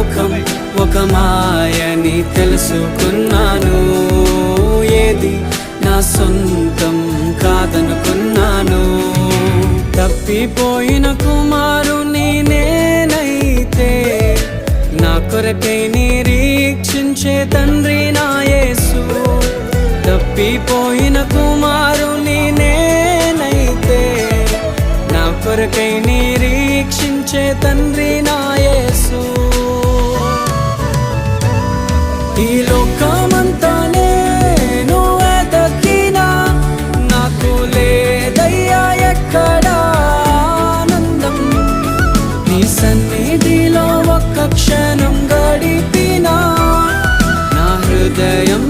లోకం ఒక మాయని తెలుసుకున్నాను. ఏది నా సొంతం కాదనుకున్నాను. తప్పిపోయిన కుమారుని నేనైతే నా కొరకై నిరీక్షించే తండ్రి నా యేసు. తప్పిపోయిన కుమారుని నేనైతే నా కొరకై నిరీక్షించే తండ్రి నా యేసు. ఈ లోకమంతా నేను వెతకినా నాకు లేదయ్యా ఎక్కడా ఆనందం. నీ సన్నిధిలో ఒక్క క్షణం గడిపినా నా హృదయం